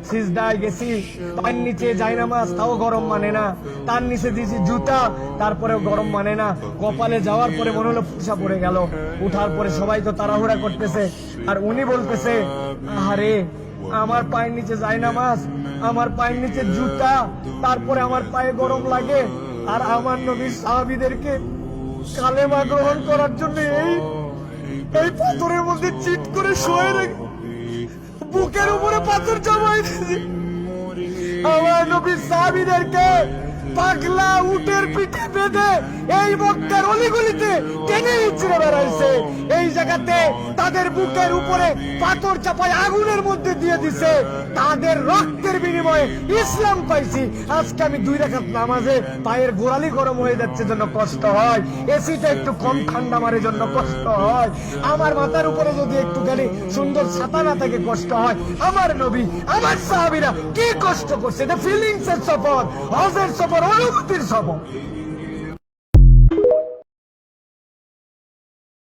সিজদায় গেছি, পায়ের নিচে জায়নামাজ, তাও গরম মানে না, তার নিচে দিয়েছি জুতা, তারপরেও গরম মানে না। কপালে যাওয়ার পরে মনে হলো ফুসা পড়ে গেল। উঠার পরে সবাই তো তাড়াহুড়া করতেছে, আর উনি বলতেছে, আরে আমার পায়ের নিচে জায়নামাজ, আমার পায়ের নিচে জুতা, তারপরে আমার পায়ে গরম লাগে, আর আমার নবীর সাহাবীদেরকে কালেমা গ্রহণ করার জন্য এই পাথরের মধ্যে চিট করে শুয়ে রেখে বুকের উপরে পাথর জমাই দিয়েছে। আমার নবীর সাহাবীদেরকে পাগলা উটের পিঠে বেঁধে এই মক্কার অলিগলিতে টেনে ইচ্ছড়ে বেড়াইছে। এই জায়গাতে তাদের বুকের উপরে পাথর চাপায় আগুনের মধ্যে দিয়ে দিছে। তাদের রক্তের বিনিময়ে ইসলাম পাইছি। আজকে আমি 2 রাকাত নামাজে পায়ের গোড়ালি গরম হয়ে যাচ্ছে জন্য কষ্ট হয়, এসিটা একটু কম ঠান্ডা মারে জন্য কষ্ট হয়, আমার মাথার উপরে যদি একটু গেলে সুন্দর ছাতা না থাকে কষ্ট হয়। আমার নবী, আমার সাহাবীরা কি কষ্ট করছে, এটা ফিলিংস এর সফর, হজের সফর, অনুভূতির সফর।